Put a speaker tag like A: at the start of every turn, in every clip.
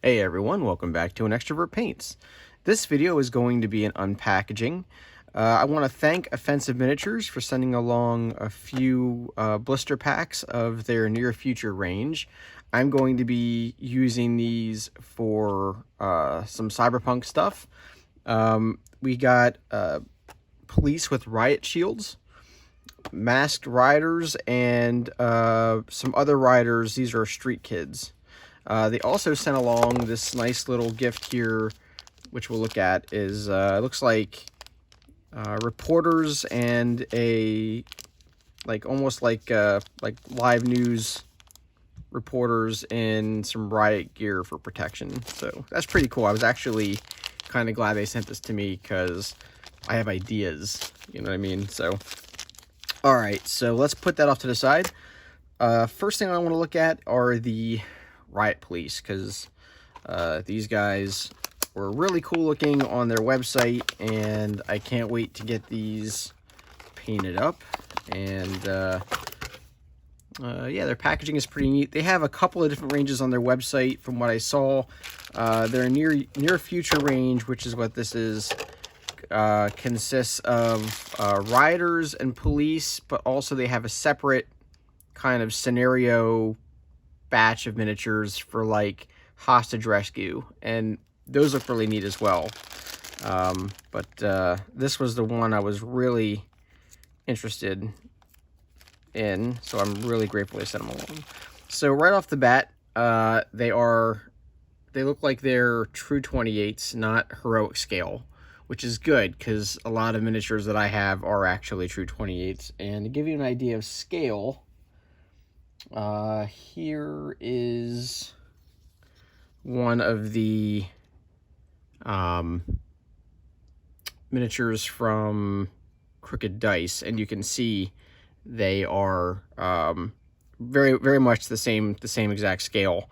A: Hey everyone, welcome back to An Extrovert Paints. This video is going to be an unpackaging. I want to thank Offensive Miniatures for sending along a few blister packs of their near future range. I'm going to be using these for some cyberpunk stuff. We got police with riot shields, masked riders, and some other riders. These are street kids. They also sent along this nice little gift here, which we'll look at. Is it looks like reporters and a almost like live news reporters in some riot gear for protection. So that's pretty cool. I was actually kind of glad they sent this to me because I have ideas. You know what I mean? So all right, so let's put that off to the side. First thing I want to look at are the Riot Police, because these guys were really cool looking on their website, and I can't wait to get these painted up. And yeah, their packaging is pretty neat. They have a couple of different ranges on their website from what I saw. Their near future range, which is what this is, consists of rioters and police, but also they have a separate kind of scenario batch of miniatures for like hostage rescue, and those look really neat as well. But this was the one I was really interested in, so I'm really grateful they sent them along. So right off the bat, they look like they're true 28s, not heroic scale, which is good because a lot of miniatures that I have are actually true 28s. And to give you an idea of scale, here is one of the miniatures from Crooked Dice, and you can see they are very much the same exact scale.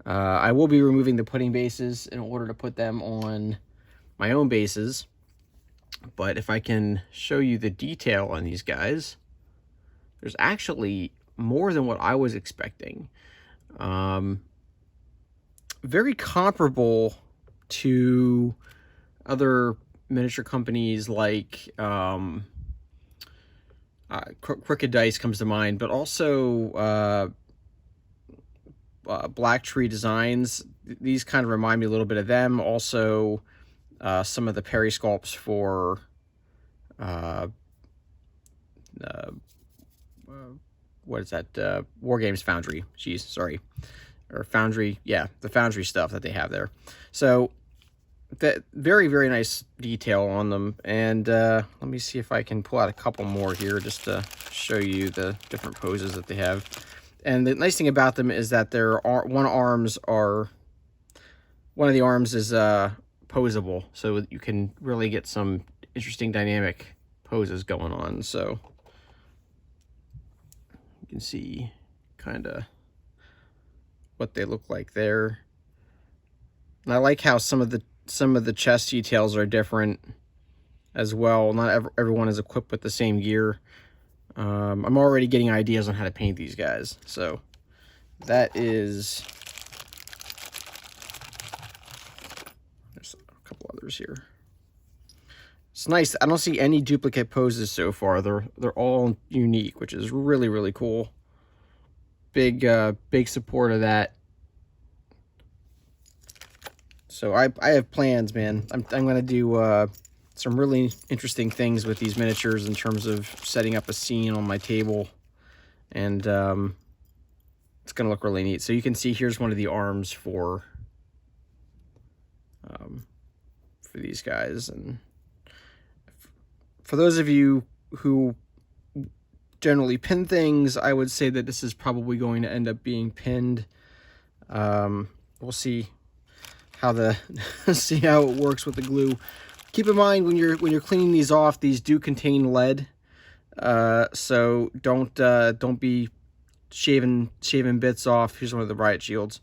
A: I will be removing the pudding bases in order to put them on my own bases, but if I can show you the detail on these guys, there's actually more than what I was expecting. Very comparable to other miniature companies like Crooked Dice comes to mind, but also Black Tree Designs. These kind of remind me a little bit of them. Also, some of the perisculpts for what is that? War Games Foundry. Jeez, sorry. Or Foundry. Yeah, the Foundry stuff that they have there. So, that very nice detail on them. And let me see if I can pull out a couple more here just to show you the different poses that they have. And the nice thing about them is that one of the arms is posable, so you can really get some interesting dynamic poses going on. So you can see kind of what they look like there. And I like how some of the chest details are different as well. Not everyone is equipped with the same gear. I'm already getting ideas on how to paint these guys. So that is, there's a couple others here. It's nice. I don't see any duplicate poses so far. They're all unique, which is really cool. Big support of that. So I have plans, man. I'm gonna do some really interesting things with these miniatures in terms of setting up a scene on my table, and it's gonna look really neat. So you can see here's one of the arms for these guys. And for those of you who generally pin things, I would say that this is probably going to end up being pinned. We'll see how see how it works with the glue. Keep in mind when you're cleaning these off, these do contain lead, so don't be shaving bits off. Here's one of the riot shields,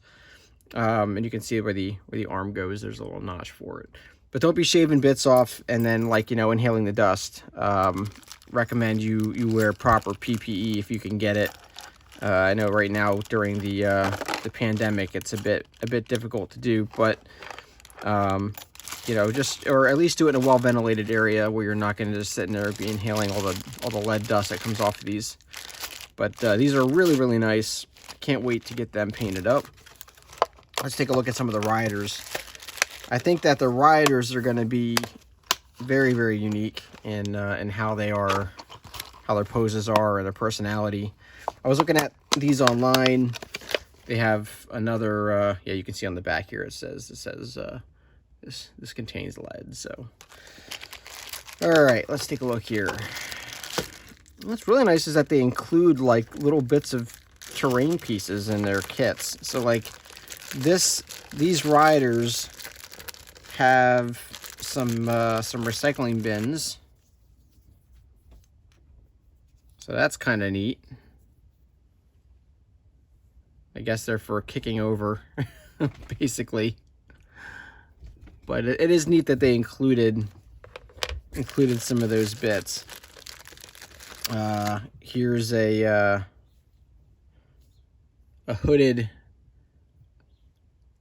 A: and you can see where the arm goes. There's a little notch for it, but don't be shaving bits off and then, like, you know, inhaling the dust. Recommend you wear proper PPE if you can get it. I know right now during the pandemic, it's a bit difficult to do, but you know, just, or at least do it in a well ventilated area where you're not going to just sit in there and be inhaling all the lead dust that comes off of these. But these are really nice. Can't wait to get them painted up. Let's take a look at some of the Rioters. I think that the Rioters are going to be very unique in how they are, how their poses are, and their personality. I was looking at these online. They have another, yeah, you can see on the back here, it says this contains lead. So, all right, let's take a look here. What's really nice is that they include like little bits of terrain pieces in their kits. So like these Rioters have some recycling bins. So that's kind of neat. I guess they're for kicking over, basically. But it is neat that they included some of those bits. Here's a hooded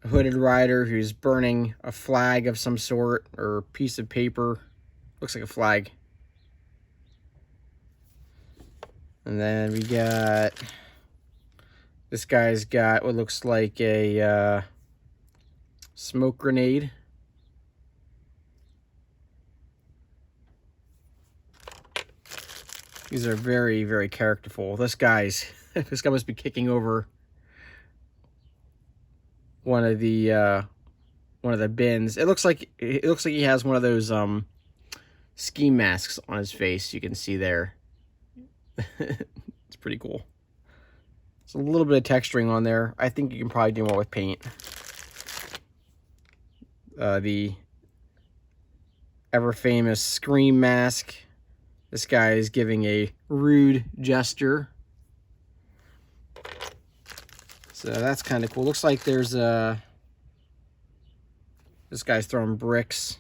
A: rider who's burning a flag of some sort, or a piece of paper. Looks like a flag. And then we got, this guy's got what looks like a smoke grenade. These are very characterful. This guy must be kicking over one of the bins. It looks like he has one of those ski masks on his face. You can see there. It's pretty cool. It's a little bit of texturing on there. I think you can probably do more with paint. The ever famous Scream mask. This guy is giving a rude gesture. So that's kind of cool. Looks like there's this guy's throwing bricks.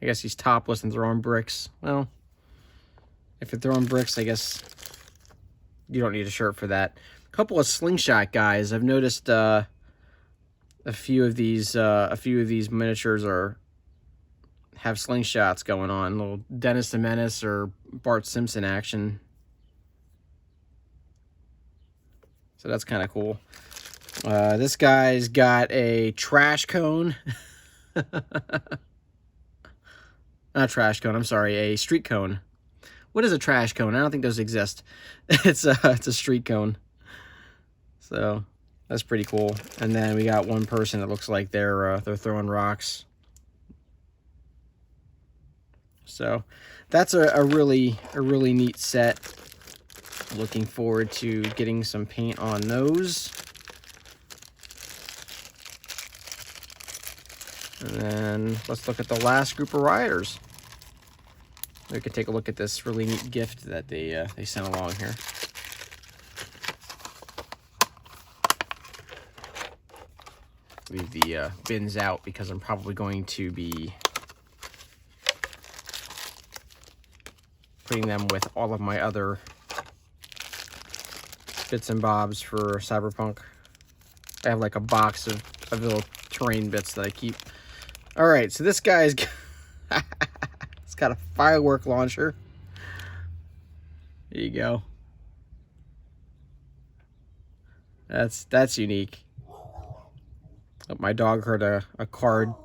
A: I guess he's topless and throwing bricks. Well, if you're throwing bricks, I guess you don't need a shirt for that. A couple of slingshot guys. I've noticed a few of these miniatures have slingshots going on. A little Dennis the Menace or Bart Simpson action. So that's kind of cool. This guy's got a trash cone. Not trash cone, I'm sorry, a street cone. What is a trash cone? I don't think those exist. It's a street cone. So that's pretty cool. And then we got one person that looks like they're throwing rocks. So that's a really neat set. Looking forward to getting some paint on those. And then let's look at the last group of Rioters. We can take a look at this really neat gift that they sent along here. Leave the bins out because I'm probably going to be putting them with all of my other bits and bobs for Cyberpunk. I have like a box of little terrain bits that I keep. All right, so this guy's it's got a firework launcher. There you go. That's unique. Oh, my dog heard a car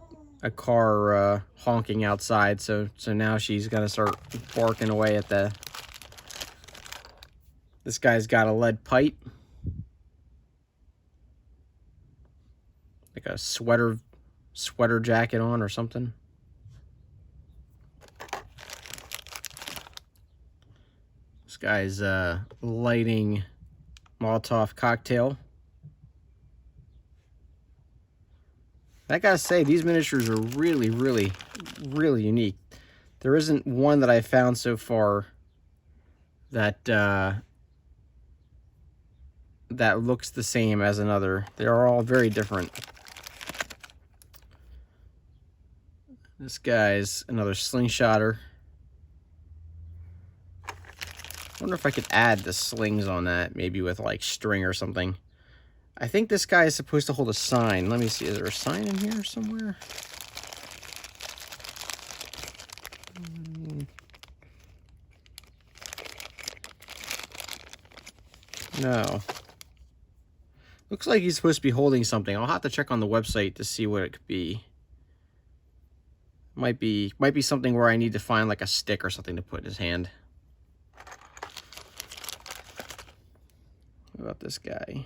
A: honking outside, so now she's gonna start barking away at the. This guy's got a lead pipe, like a sweater jacket on or something. This guy's lighting Molotov cocktail. I gotta say, these miniatures are really unique. There isn't one that I found so far that that looks the same as another. They are all very different. This guy's another slingshotter. wonder if I could add the slings on that, maybe with like string or something. I think this guy is supposed to hold a sign. Let me see, is there a sign in here somewhere? No. Looks like he's supposed to be holding something. I'll have to check on the website to see what it could be. Might be something where I need to find like a stick or something to put in his hand. What about this guy?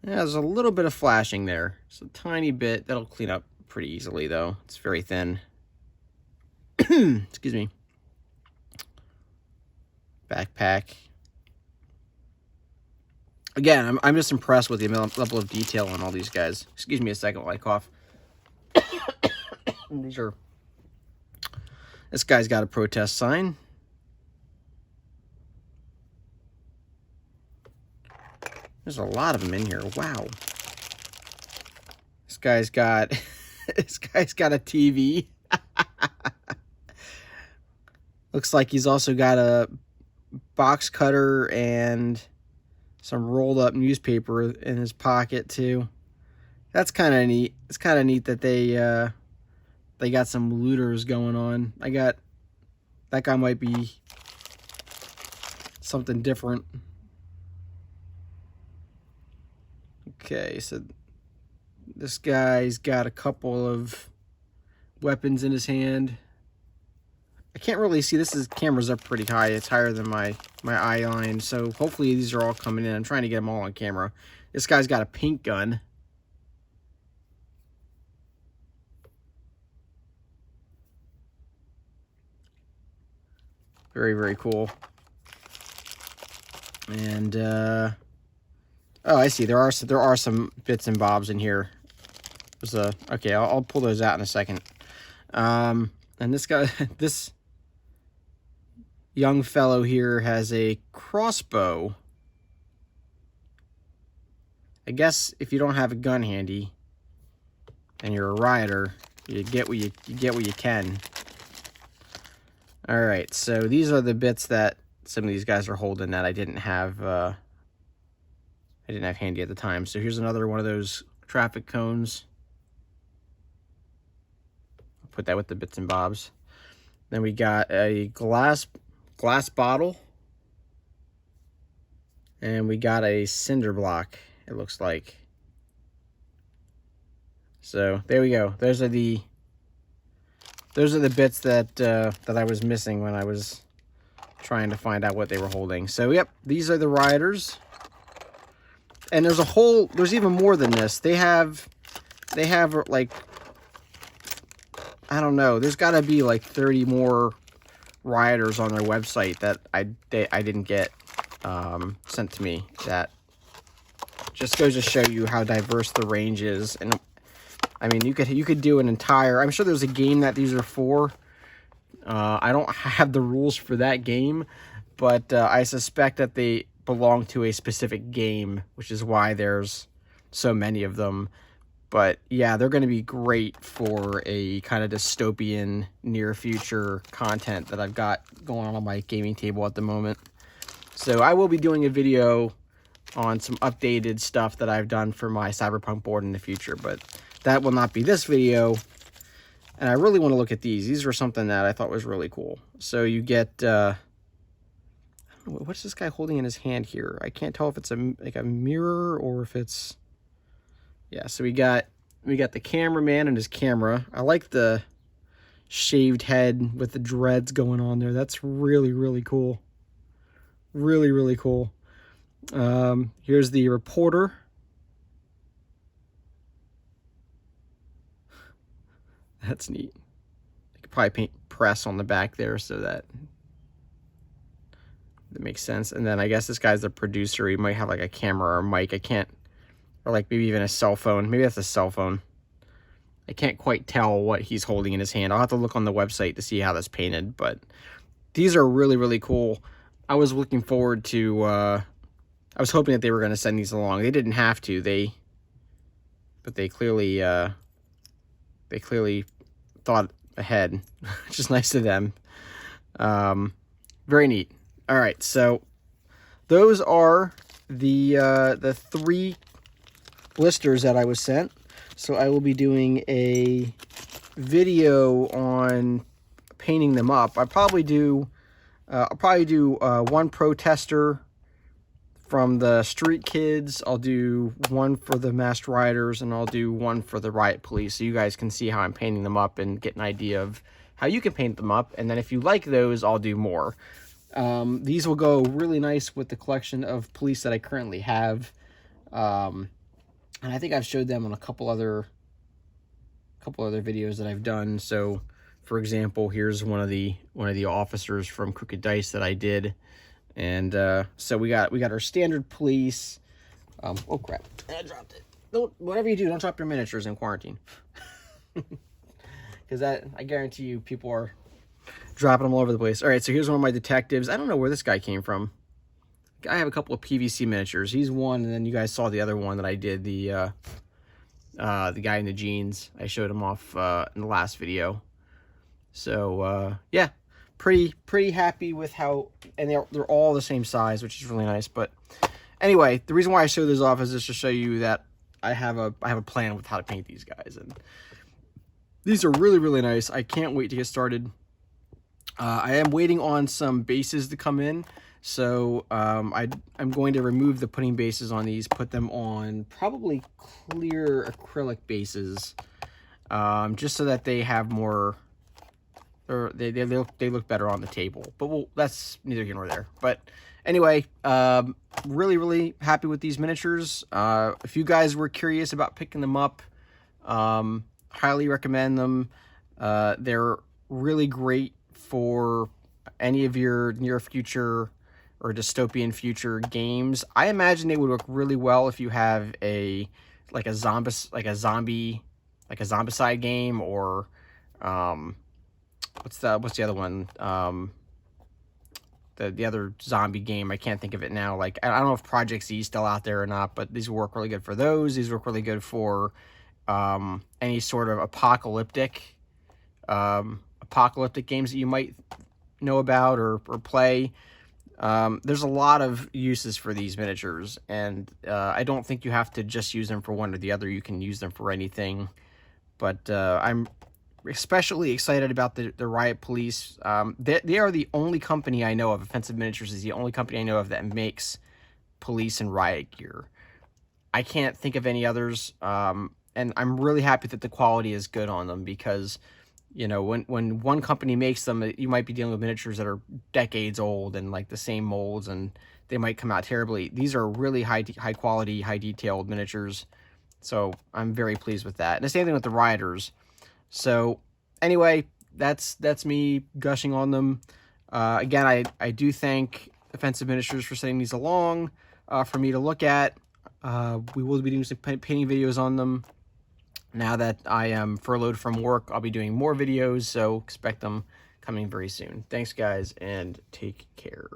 A: Yeah, there's a little bit of flashing there. It's a tiny bit. That'll clean up pretty easily though. It's very thin. Excuse me. Backpack. Again, I'm just impressed with the level of detail on all these guys. Excuse me a second while I cough. This guy's got a protest sign. There's a lot of them in here. Wow. This guy's got this guy's got a TV. Looks like he's also got a box cutter and some rolled up newspaper in his pocket too. That's kind of neat. It's kind of neat that they got some looters going on. That guy might be something different. Okay, so this guy's got a couple of weapons in his hand. I can't really see. Camera's up pretty high. It's higher than my eye line. So hopefully these are all coming in. I'm trying to get them all on camera. This guy's got a pink gun. Very, very cool. And oh, I see. There are some bits and bobs in here. Okay, I'll pull those out in a second. And this guy, this young fellow here has a crossbow. I guess if you don't have a gun handy and you're a rioter, you get what you can. All right, so these are the bits that some of these guys are holding that I didn't have handy at the time. So here's another one of those traffic cones. I'll put that with the bits and bobs. Then we got a glass bottle. And we got a cinder block, it looks like. So there we go. Those are the bits that I was missing when I was trying to find out what they were holding. So yep, these are the Rioters. And there's even more than this. They have like, I don't know, there's got to be like 30 more Rioters on their website that I didn't get sent to me. That just goes to show you how diverse the range is. And I mean, you could do an entire, I'm sure there's a game that these are for. I don't have the rules for that game, but I suspect that they belong to a specific game, which is why there's so many of them. But yeah, they're going to be great for a kind of dystopian near future content that I've got going on my gaming table at the moment. So I will be doing a video on some updated stuff that I've done for my Cyberpunk board in the future, but that will not be this video. And I really want to look at these. These are something that I thought was really cool. So you get, what's this guy holding in his hand here? I can't tell if it's like a mirror or if it's, yeah. So we got the cameraman and his camera. I like the shaved head with the dreads going on there. That's really, really cool. Really, really cool. Here's the reporter. That's neat. You could probably paint press on the back there so that makes sense. And then I guess this guy's the producer. He might have like a camera or a mic. Or like maybe even a cell phone. Maybe that's a cell phone. I can't quite tell what he's holding in his hand. I'll have to look on the website to see how that's painted. But these are really, really cool. I was looking forward to, I was hoping that they were going to send these along. They didn't have to. But they clearly thought ahead, which is nice of them. Very neat. All right, so those are the 3 blisters that I was sent. So I will be doing a video on painting them up. I'll probably do one protester from the street kids. I'll do one for the masked rioters, and I'll do one for the riot police, so you guys can see how I'm painting them up and get an idea of how you can paint them up. And then if you like those, I'll do more. These will go really nice with the collection of police that I currently have. And I think I've showed them on a couple other videos that I've done. So for example, here's one of the officers from Crooked Dice that I did. And so we got our standard police. Oh crap, I dropped it. Don't, whatever you do, don't drop your miniatures in quarantine. Because I guarantee you people are dropping them all over the place. All right, so here's one of my detectives. I don't know where this guy came from. I have a couple of PVC miniatures. He's one, and then you guys saw the other one that I did, the guy in the jeans. I showed him off in the last video. So yeah, pretty happy with how, and they're all the same size, which is really nice. But anyway, the reason why I show this off is just to show you that I have a plan with how to paint these guys, and these are really nice. I can't wait to get started. I am waiting on some bases to come in. So I'm going to remove the putting bases on these, put them on probably clear acrylic bases, just so that they have more, or they look better on the table. But that's neither here nor there. But anyway, really happy with these miniatures. If you guys were curious about picking them up, highly recommend them. They're really great for any of your near future or dystopian future games. I imagine they would work really well if you have a zombicide game, or what's the other one? The other zombie game, I can't think of it now. Like, I don't know if Project Z is still out there or not, but these work really good for those. These work really good for any sort of apocalyptic games that you might know about or play. There's a lot of uses for these miniatures, and I don't think you have to just use them for one or the other. You can use them for anything. But I'm especially excited about the Riot Police. They are the only company I know of. Offensive Miniatures is the only company I know of that makes police and riot gear. I can't think of any others, and I'm really happy that the quality is good on them, because you know, when one company makes them, you might be dealing with miniatures that are decades old and like the same molds, and they might come out terribly. These are really high quality, high detailed miniatures. So I'm very pleased with that. And the same thing with the Rioters. So anyway, that's me gushing on them. Again, I do thank Offensive Miniatures for sending these along for me to look at. We will be doing some painting videos on them. Now that I am furloughed from work, I'll be doing more videos, so expect them coming very soon. Thanks, guys, and take care.